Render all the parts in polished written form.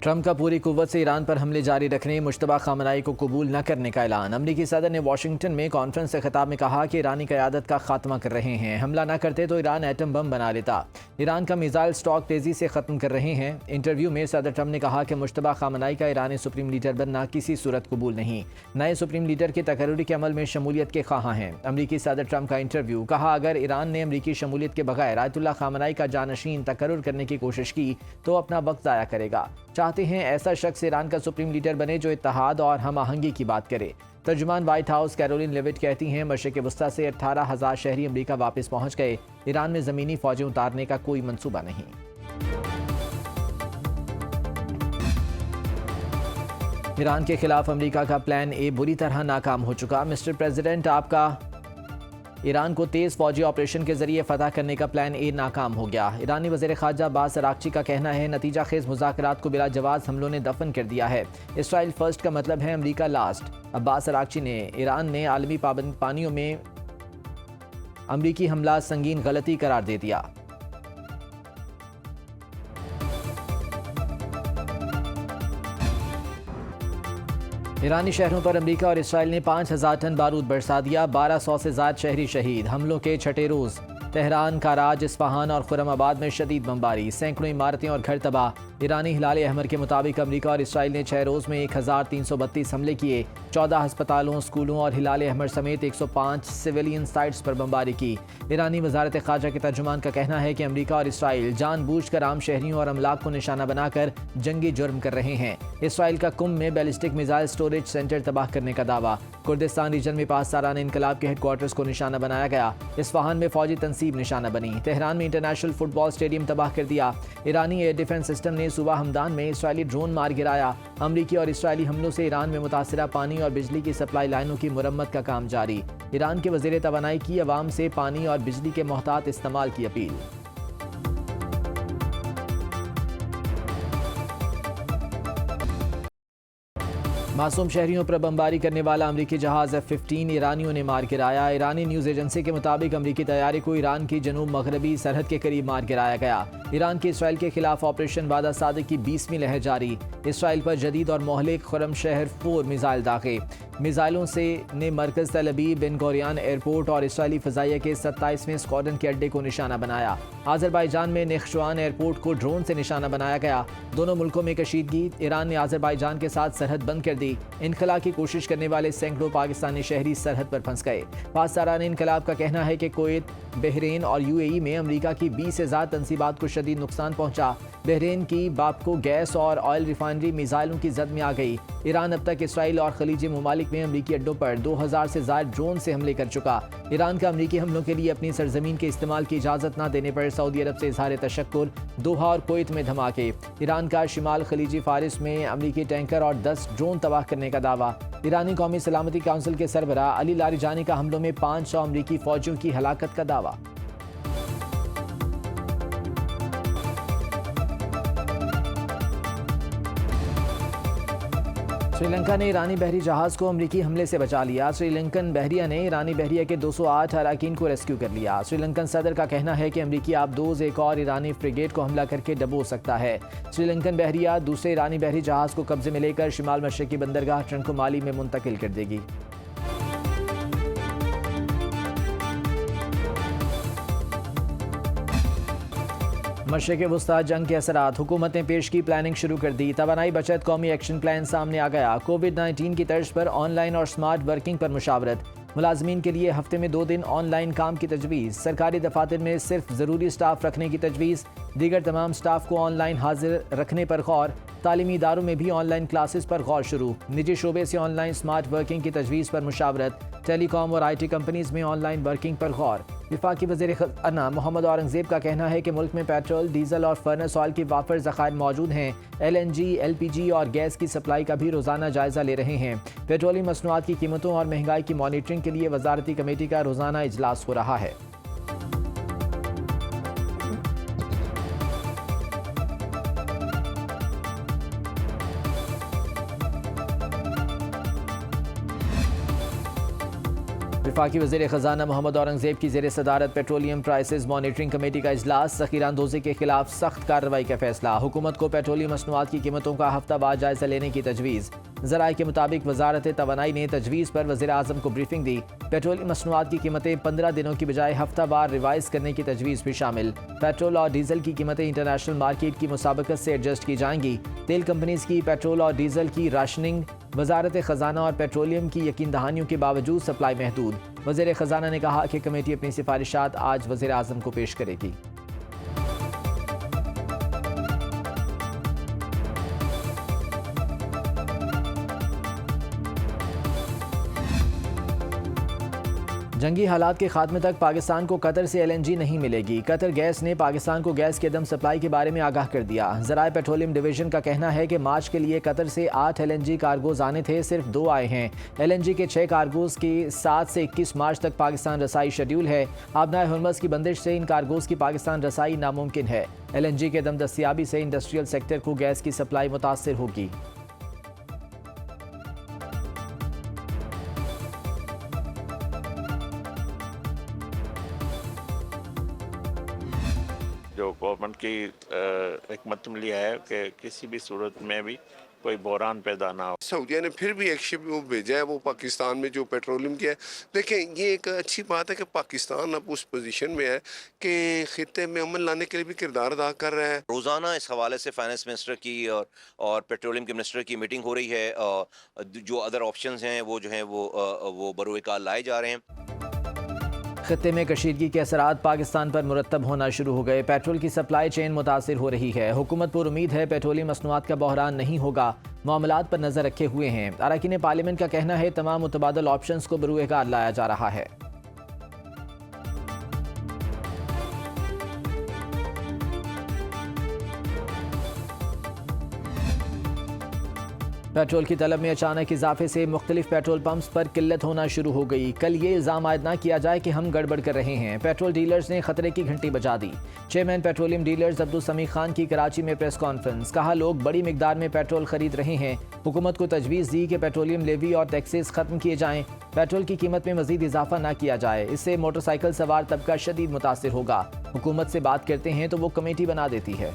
Trump का पूरी कुव्वत से ईरान पर हमले जारी रखने, मुश्तबा खामनाई को कबूल न करने का ऐलान। अमरीकी सदर ने वाशिंगटन में कॉन्फ्रेंस से खिताब में कहा कि ईरानी क़यादत का खात्मा कर रहे हैं। हमला न करते तो ईरान एटम बम बना लेता। ईरान का मिसाइल स्टॉक तेज़ी से ख़त्म कर रहे हैं। इंटरव्यू में सदर ट्रंप ने कहा कि मुश्तबा खामनाई का ईरानी सुप्रीम लीडर बनना किसी सूरत कबूल नहीं। नए सुप्रीम लीडर के तकर्रुरी के अमल में शमूलियत के ख्वाह हैं। अमरीकी सदर ट्रंप का इंटरव्यू। कहा, अगर ईरान ने अमरीकी शमूलियत के बगैर आयतुल्लाह खामनाई का जानशीन तकर्रुर करने की कोशिश की तो अपना वक्त ज़ाया करेगा। चाहते हैं ऐसा शख्स ईरान का सुप्रीम लीडर बने जो इत्तेहाद और हम आहंगी की बात करे। तर्जुमान व्हाइट हाउस कैरोलिन लेविट कहती हैं, मशरिक़ वस्ता से 18,000 शहरी अमरीका वापस पहुंच गए। ईरान में ज़मीनी फ़ौजें उतारने का कोई मंसूबा नहीं। ईरान के खिलाफ अमरीका का प्लान ए बुरी तरह नाकाम हो चुका। मिस्टर प्रेसिडेंट, आपका ईरान को तेज़ फौजी ऑपरेशन के जरिए फतह करने का प्लान ए नाकाम हो गया। ईरानी वज़ीर ख़ारजा अब्बास अराग़ची का कहना है, नतीजा खेज़ मुज़ाकरात को बिला जवाज़ हमलों ने दफन कर दिया है। इसराइल फर्स्ट का मतलब है अमरीका लास्ट। अब्बास अराग़ची ने ईरान में आलमी पानियों में अमरीकी हमला संगीन गलती करार दे दिया। ईरानी शहरों पर अमरीका और इसराइल ने 5,000 टन बारूद बरसा दिया। 1200 से ज़ायद शहरी शहीद। हमलों के छठे रोज़ तेहरान, कराज, इस्फहान और खुरमाबाद में शदीद बमबारी। सैकड़ों इमारतें और घर तबाह। ईरानी हिलाल अहमर के मुताबिक अमरीका और इसराइल ने 6 रोज़ में 1332 हमले किए। 14 हस्पतालों, स्कूलों और हिलाल अहमर समेत 105 सिविलियन साइट्स पर बमबारी की। ईरानी वजारत ख़ारजा के तर्जुमान का कहना है कि अमरीका और इसराइल जानबूझकर आम शहरियों और अमलाक को निशाना बनाकर जंगी जुर्म कर रहे हैं। इसराइल का कुम में बैलिस्टिक मिसाइल स्टोरेज सेंटर तबाह करने का दावा। कुर्दिस्तान रीजन में पासदारान इनकलाब के हेडक्वार्टर्स को निशाना बनाया गया। इस्फहान में फौजी तंसीब निशाना बनी। तेहरान में इंटरनेशनल फुटबॉल स्टेडियम तबाह कर दिया। ईरानी एयर डिफेंस सिस्टम ने सूबा हमदान में इसराइली ड्रोन मार गिराया। अमरीकी और इसराइली हमलों से ईरान में मुतासिरा पानी और बिजली की सप्लाई लाइनों की मुरम्मत का काम जारी। ईरान के वज़ीर तवानाई की अवाम से पानी और बिजली के मोहतात इस्तेमाल की अपील। मासूम शहरियों पर बमबारी करने वाला अमरीकी जहाज़ F-15 ईरानियों ने मार गिराया। ईरानी न्यूज़ एजेंसी के मुताबिक अमरीकी तैयारी को ईरान की जनूब मगरबी सरहद के करीब मार गिराया गया। ईरान की इसराइल के खिलाफ ऑपरेशन वादा सादिक की 20वीं लहर जारी। इसराइल पर जदीद और मोहलिक खुरम शहर 4 मिसाइल दागे। मिसाइलों से ने मरकज़ तल अबीब, बिन गोरियान एयरपोर्ट और इसराइली फ़ज़ाइया के 27वें स्क्वाड्रन के अड्डे को निशाना बनाया। आज़रबाईजान में नेख्शवान एयरपोर्ट को ड्रोन से निशाना बनाया गया। दोनों मुल्कों में कशीदगी। ईरान ने आज़रबाईजान के साथ सरहद बंद कर दी। इनकला की कोशिश करने वाले सैकड़ों पाकिस्तानी शहरी सरहद पर फंस गए। पासदारान इनकलाब का कहना है कि कुवैत, बहरीन और UAE में अमरीका की 20 से ज़्यादा तंसीबात को शदीद नुकसान पहुंचा। बहरीन की बापको गैस और ऑयल रिफाइनरी मिसाइलों की जद में आ गई। ईरान अब तक इसराइल और खलीजी ममालिक में अमरीकी अड्डों पर 2000 से ज़ायद ड्रोन से हमले कर चुका। ईरान का अमरीकी हमलों के लिए अपनी सरजमीन के इस्तेमाल की इजाज़त न देने पर सऊदी अरब से इजहार तशक्कुर। दोहा और कुवैत में धमाके। ईरान का शिमाल खलीजी फारिस में अमरीकी टैंकर और 10 ड्रोन तबाह करने का दावा। ईरानी कौमी सलामती काउंसिल के सरबराह अली लारिजानी का हमलों में 500 अमरीकी फौजियों की हलाकत का दावा। श्रीलंका ने ईरानी बहरी जहाज़ को अमरीकी हमले से बचा लिया। श्रीलंकन बहरिया ने ईरानी बहरिया के 208 अराकीन को रेस्क्यू कर लिया। श्रीलंकन सदर का कहना है कि अमरीकी आबदोज एक और ईरानी फ्रिगेट को हमला करके डबो सकता है। श्रीलंकन बहरिया दूसरे ईरानी बहरी जहाज़ को कब्जे में लेकर शिमाल मशरकी बंदरगाह ट्रंकोमाली में मुंतकिल कर देगी। मशरिक़ वस्ता जंग के असरात। हुकूमत ने पेश की प्लानिंग शुरू कर दी। तवानाई बचत कौमी एक्शन प्लान सामने आ गया। कोविड-19 की तर्ज पर ऑनलाइन और स्मार्ट वर्किंग पर मुशावरत। मुलाजमीन के लिए हफ्ते में 2 दिन ऑनलाइन काम की तजवीज़। सरकारी दफातर में सिर्फ ज़रूरी स्टाफ रखने की तजवीज़। दीगर तमाम स्टाफ को ऑनलाइन हाजिर रखने पर गौर। तालीमी इदारों में भी ऑनलाइन क्लासेस पर गौर शुरू। निजी शोबे से ऑनलाइन स्मार्ट वर्किंग की तजवीज़ पर मुशावरत। टेलीकॉम और IT कंपनीज़ में ऑनलाइन वर्किंग पर गौर। वफाकी वज़ीर ख़ज़ाना मोहम्मद औरंगज़ेब का कहना है कि मुल्क में पेट्रोल, डीजल और फर्नेस ऑयल की वाफर ज़खायर मौजूद हैं। LNG, LPG और गैस की सप्लाई का भी रोज़ाना जायज़ा ले रहे हैं। पेट्रोलियम मसनूआत की कीमतों और महंगाई की मॉनिटरिंग के लिए वज़ारती कमेटी का रोज़ाना इजलास हो रहा है। वफाकी वज़ीर ख़जाना मोहम्मद औरंगज़ेब की ज़ेर सदारत पेट्रोलियम प्राइसेस मॉनिटरिंग कमेटी का इजलास। ज़ख़ीरांदोज़ी के खिलाफ सख्त कार्रवाई का फैसला। हुकूमत को पेट्रोलियम मसनूआत की कीमतों का हफ्तावार जायजा लेने की तजवीज़। ज़राए के मुताबिक वजारत तवानाई ने तजवीज़ पर वज़ीर आज़म को ब्रीफिंग दी। पेट्रोलियम मसनूआत की कीमतें 15 दिनों की बजाय हफ्तावार रिवाइज करने की तजवीज़ भी शामिल। पेट्रोल और डीजल की कीमतें इंटरनेशनल मार्केट की मुसाबकत से एडजस्ट की जाएंगी। तेल कंपनीज की पेट्रोल और डीजल की राशनिंग। वजारत ख़जाना और पेट्रोलियम की यकीन दहानियों के बावजूद सप्लाई महदूद। वज़ीर ख़जाना ने कहा कि कमेटी अपनी सिफारिशात आज वज़ीर आज़म को पेश करेगी। जंगी हालात के खात्मे तक पाकिस्तान को कतर से LNG नहीं मिलेगी। कतर गैस ने पाकिस्तान को गैस की अदम सप्लाई के बारे में आगाह कर दिया। ज़राए पेट्रोलियम डिवीजन का कहना है कि मार्च के लिए कतर से 8 LNG कार्गोज आने थे, सिर्फ 2 आए हैं। LNG के 6 कार्गोज की 7 से 21 मार्च तक पाकिस्तान रसाई शेड्यूल है। आबनाए हुर्मुज़ की बंदिश से इन कार्गोज की पाकिस्तान रसाई नामुमकिन है। LNG के अदम दस्तियाबी से इंडस्ट्रियल सेक्टर को गैस की सप्लाई मुतासर होगी। जो गवर्नमेंट की हिकमत में लिया है कि किसी भी सूरत में भी कोई बहरान पैदा ना हो। सऊदीया ने फिर भी एक शिप वो भेजा है, वो पाकिस्तान में जो पेट्रोलियम की है। देखें, ये एक अच्छी बात है कि पाकिस्तान अब उस पोजीशन में है कि खित्ते में अमन लाने के लिए भी किरदार अदा कर रहा है। रोज़ाना इस हवाले से फाइनेंस मिनिस्टर की और पेट्रोलियम के मिनिस्टर की मीटिंग हो रही है। जो अदर ऑप्शंस हैं वो जो हैं वो बरोएकार लाए जा रहे हैं। खत्ते में कशीदगी के असरात पाकिस्तान पर मुरतब होना शुरू हो गए। पेट्रोल की सप्लाई चेन मुतासिर हो रही है। हुकूमत पर उम्मीद है पेट्रोलियम मसनूआत का बहरान नहीं होगा। मामलात पर नजर रखे हुए हैं। अरकान पार्लियामेंट का कहना है तमाम मुतबादल ऑप्शंस को बरूएकार लाया जा रहा है। पेट्रोल की तलब में अचानक इजाफे से मुख्तलिफ पेट्रोल पंप्स पर किल्लत होना शुरू हो गई। कल ये इल्ज़ाम आयद ना किया जाए कि हम गड़बड़ कर रहे हैं। पेट्रोल डीलर्स ने खतरे की घंटी बजा दी। चेयरमैन पेट्रोलियम डीलर्स अब्दुल समी खान की कराची में प्रेस कॉन्फ्रेंस। कहा, लोग बड़ी मिकदार में पेट्रोल खरीद रहे हैं। हुकूमत को तजवीज़ दी कि पेट्रोलियम लेवी और टैक्सेस खत्म किए जाएं। पेट्रोल की कीमत में मजीद इजाफा ना किया जाए, इससे मोटरसाइकिल सवार तबका शदीद मुतासिर होगा। हुकूमत से बात करते हैं तो वो कमेटी बना देती है।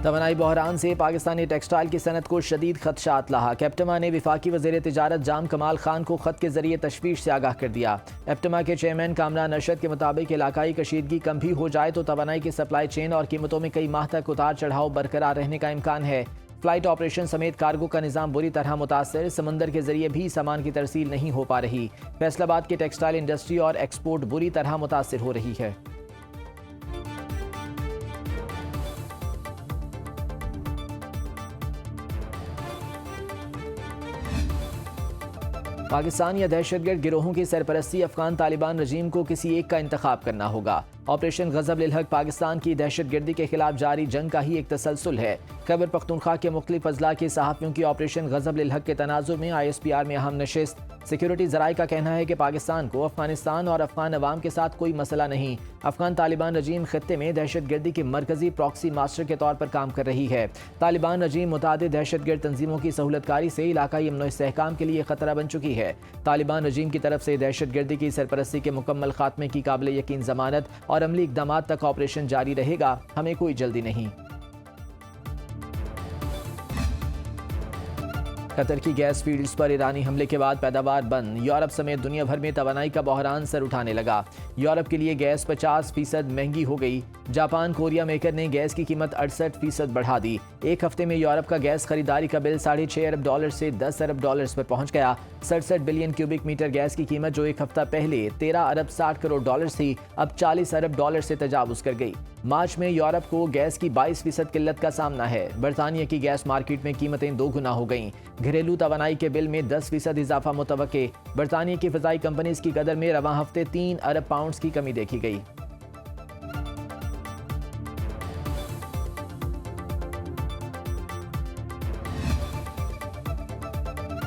तवानाई बहरान से पाकिस्तानी टेक्सटाइल की सनत को शदीद खदशात लाहा। एप्टमा ने वफाकी वज़ीर तिजारत जाम कमाल खान को खत के जरिए तशवीश से आगाह कर दिया। एप्टमा के चेयरमैन कामरान अरशद के मुताबिक इलाकाई कशीदगी कम भी हो जाए तो तवानाई की सप्लाई चेन और कीमतों में कई माह तक उतार चढ़ाव बरकरार रहने का इम्कान है। फ्लाइट ऑपरेशन समेत कार्गो का निज़ाम बुरी तरह मुतासर। समंदर के जरिए भी सामान की तरसील नहीं हो पा रही। फैसलाबाद की टेक्सटाइल इंडस्ट्री और एक्सपोर्ट बुरी तरह मुतासर हो रही है। पाकिस्तान या दहशतगर्द गिरोहों की सरपरस्ती अफगान तालिबान रजीम को किसी एक का इंतखाब करना होगा। ऑपरेशन गजब लिल हक पाकिस्तान की दहशतगर्दी के खिलाफ जारी जंग का ही एक तसलसल है। खैबर पख्तूनख्वा के मुख्तलिफ अजला के सहाफ़ियों की ऑपरेशन गजब लिल हक के तनाजुर में ISPR में अहम नशिस्त। सिक्योरिटी ज़राए का कहना है कि पाकिस्तान को अफगानिस्तान और अफगान अवाम के साथ कोई मसला नहीं। अफगान तालिबान रजीम खत्ते में दहशतगर्दी के मरकजी प्रॉक्सी मास्टर के तौर पर काम कर रही है। तालिबान रजीम मुतादिद दहशतगर्द तंजीमों की सहूलतकारी से इलाकाई अमन इस्तेहकाम के लिए खतरा बन चुकी है। तालिबान रजीम की तरफ से दहशतगर्दी की सरपरस्ती के मुकम्मल खात्मे की काबिल यकीन जमानत और अमली इक़दाम तक ऑपरेशन जारी रहेगा। हमें कोई जल्दी नहीं। कतर की गैस फील्ड्स पर ईरानी हमले के बाद पैदावार बंद। यूरोप समेत दुनिया भर में तवानाई का बहरान सर उठाने लगा। यूरोप के लिए गैस 50% महंगी हो गई। जापान कोरिया मेकर ने गैस की कीमत 68% बढ़ा दी। एक हफ्ते में यूरोप का गैस खरीदारी का बिल $6.5 अरब से $10 अरब पर पहुंच गया। 67 बिलियन क्यूबिक मीटर गैस की कीमत जो एक हफ्ता पहले $13 अरब 60 करोड़ थी, अब $40 अरब से तजावुज कर गई। मार्च में यूरोप को गैस की 22% किल्लत का सामना है। बरतानिया की गैस मार्केट में कीमतें 2 गुना हो गईं। घरेलू तवानाई के बिल में 10% इजाफा मुतवक्के। बरतानिया की फ़िज़ाई कंपनीज की कदर में रवां हफ्ते 3 अरब पाउंड की कमी देखी गई।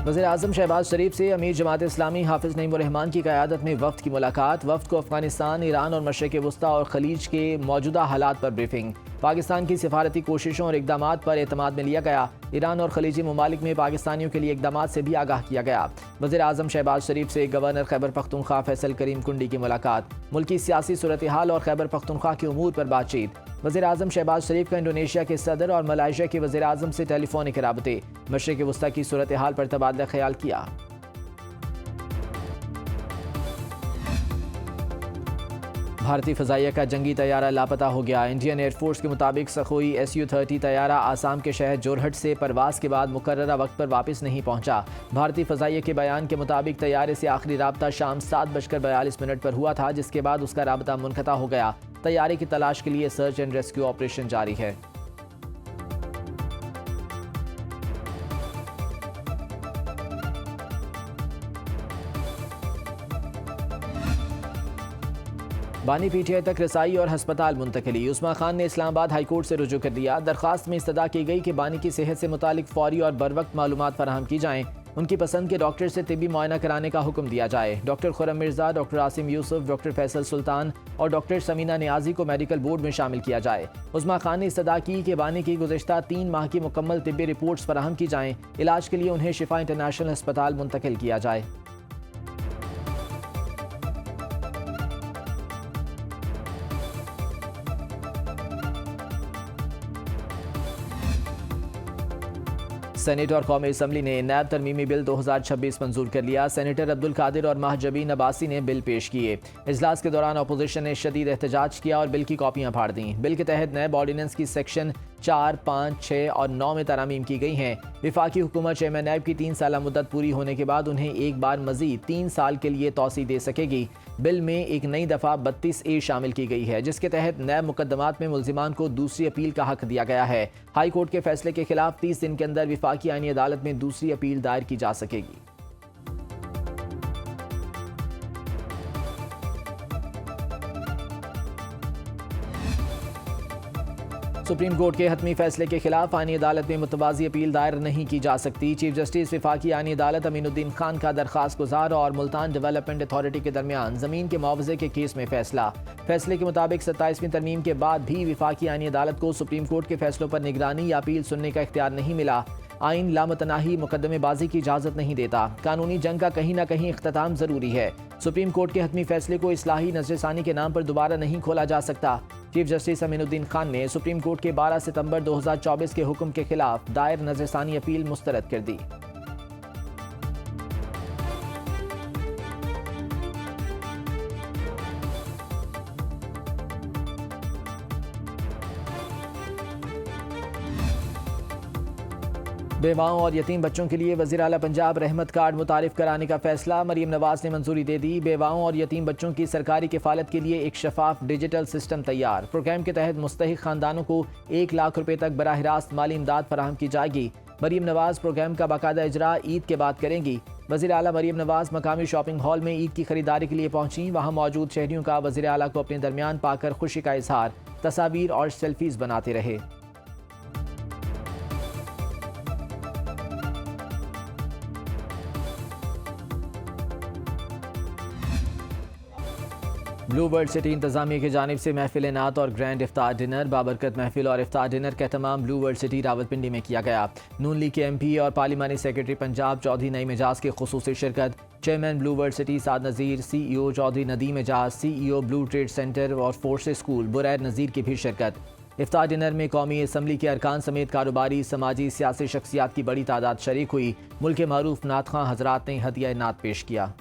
वज़ीर-ए-आज़म शहबाज शरीफ से अमीर जमात इस्लामी हाफिज़ नईमुर रहमान की क़यादत में वफ़द की मुलाकात। वफ़द को अफ़गानिस्तान, ईरान और मशरिक़ वस्ता और खलीज के मौजूदा हालात पर ब्रीफिंग। पाकिस्तान की सिफारती कोशिशों और इक़दामात पर एतमाद में लिया गया। ईरान और खलीजी ममालिक में पाकिस्तानियों के लिए इक़दामात से भी आगाह किया गया। वज़ीर-ए-आज़म शहबाज शरीफ से गवर्नर खैबर पख्तूनख्वा फैसल करीम कुंडी की मुलाकात। मुल्की सियासी सूरत हाल और खैबर पख्तूनख्वा के उमूर पर बातचीत। वज़ीर-ए-आज़म शहबाज शरीफ का इंडोनेशिया के सदर और मलाइशिया के वज़ीर-ए-आज़म से टेलीफोनिक राबते। मशरिक़ वस्ता की सूरत हाल पर तबादला ख्याल किया। भारतीय फ़ज़ाइया का जंगी तैयारा लापता हो गया। इंडियन एयरफोर्स के मुताबिक सखोई SU-30 तैयारा आसाम के शहर जोरहट से परवास के बाद मुकर्ररा वक्त पर वापस नहीं पहुंचा। भारतीय फ़ज़ाइया के बयान के मुताबिक तैयारे से आखिरी राबता शाम 7:42 पर हुआ था, जिसके बाद उसका राबता मुनक़ता हो गया। तैयारे की तलाश के लिए सर्च एंड रेस्क्यू ऑपरेशन जारी है। बानी पीटीआई तक रसाई और हस्पताल मुंतकली। उस्मा खान ने इस्लामाबाद हाई कोर्ट से रुजू कर दिया। दरख्वास्त में इस्तदा की गई कि बानी की सेहत से मुतालिक फौरी और बरवक्त मालूमात फराहम की जाएँ। उनकी पसंद के डॉक्टर से तिब्बी मुआयना कराने का हुक्म दिया जाए। Doctor Khurram Mirza, doctor Asim Yusuf, doctor Faisal Sultan और डॉक्टर समीना नियाजी को मेडिकल बोर्ड में शामिल किया जाए। उस्मा खान ने इस्तदा की कि बानी की गुज़िश्ता 3 माह की मुकम्मल तिब्बी रिपोर्ट्स फराहम की जाएँ। इलाज के लिए उन्हें शिफा इंटरनेशनल अस्पताल मुंतकिल किया जाए। सेनेट और कौमी असम्बली ने नैब तरमीमी बिल 2026 मंजूर कर लिया। सेनेटर अब्दुल कादिर और महजबीन अब्बासी ने बिल पेश किए। इजलास के दौरान अपोजिशन ने शदीद एहतजाज किया और बिल की कॉपियां फाड़ दी। बिल के तहत नैब ऑर्डिनेंस की सेक्शन 4, 5, 6 और 9 में तरमीम की गई हैं। विफाकी हुकूमत चेयरमैन नैब की 3 साल मुद्दत पूरी होने के बाद उन्हें एक बार मजीद 3 साल के लिए तौसी दे सकेगी। बिल में एक नई दफ़ा 32A शामिल की गई है, जिसके तहत नैब मुकदमात में मुल्जिमान को दूसरी अपील का हक दिया गया है। हाई कोर्ट के फैसले के खिलाफ 30 दिन के अंदर विफाकी आईनी अदालत में दूसरी अपील दायर की जा सकेगी। सुप्रीम कोर्ट के हतमी फैसले के खिलाफ आईनी अदालत में मुतवाज़ी अपील दायर नहीं की जा सकती। चीफ जस्टिस विफाकी आईनी अदालत अमीनुद्दीन खान का दरख्वास्त गुजार और मुल्तान डेवलपमेंट अथॉरिटी के दरमियान ज़मीन के मुआवजे के केस में फैसला। फैसले के मुताबिक 27वीं तरमीम के बाद भी विफाकी आईनी अदालत को सुप्रीम कोर्ट के फैसलों पर निगरानी या अपील सुनने का इख्तियार नहीं मिला। आइन लामतनाही मुकदमेबाजी की इजाज़त नहीं देता। कानूनी जंग का कहीं ना कहीं इख्तिताम ज़रूरी है। सुप्रीम कोर्ट के हतमी फैसले को इस्लाही नज़रसानी के नाम पर दोबारा नहीं खोला जा सकता। चीफ जस्टिस अमीनुद्दीन खान ने सुप्रीम कोर्ट के 12 सितंबर 2024 के हुक्म के खिलाफ दायर नज़रसानी अपील मुस्तरद कर दी। बेवाओं और यतीम बच्चों के लिए वज़ीर आला पंजाब रहमत कार्ड मुतारिफ कराने का फैसला। मरीम नवाज ने मंजूरी दे दी। बेवाओं और यतीम बच्चों की सरकारी किफ़ालत के लिए एक शफाफ डिजिटल सिस्टम तैयार। प्रोग्राम के तहत मुस्तहिक खानदानों को 1 लाख रुपए तक बराह रास्त माली इमदाद फराहम की जाएगी। मरीम नवाज प्रोग्राम का बाकायदा इजरा ईद के बाद करेंगी। वज़ीर आला मरीम नवाज मकामी शॉपिंग हॉल में ईद की खरीदारी के लिए पहुंची। वहां मौजूद शहरियों का वज़ीर आला को अपने दरमियान पाकर खुशी का इजहार, तस्वीर और सेल्फीज बनाते रहे। ब्लू वर्ल्ड सिटी इंतजामिया की जानिब से महफिल नात और ग्रैंड इफ्तार डिनर। बाबरकत महफिल और इफ्तार डिनर का एहतमाम ब्लू वर्ल्ड सिटी रावलपिंडी में किया गया। नून लीग के MP और पार्लिमानी सेक्रेटरी पंजाब चौधरी नईम एजाज की खुसूसी शिरकत। Chairman Blue World City Saad Nazir, CEO Chaudhry Nadeem Ejaz, CEO Blue Trade Center और फोर्सेस स्कूल बुरैर नज़ीर की भी शिरकत। इफ्तार डिनर में कौमी असम्बली के अरकान समेत कारोबारी, समाजी, सियासी शख्सियात की बड़ी तादाद शरीक हुई। मुल्क के मारूफ नात खां हजरात ने हदिया नात पेश किया।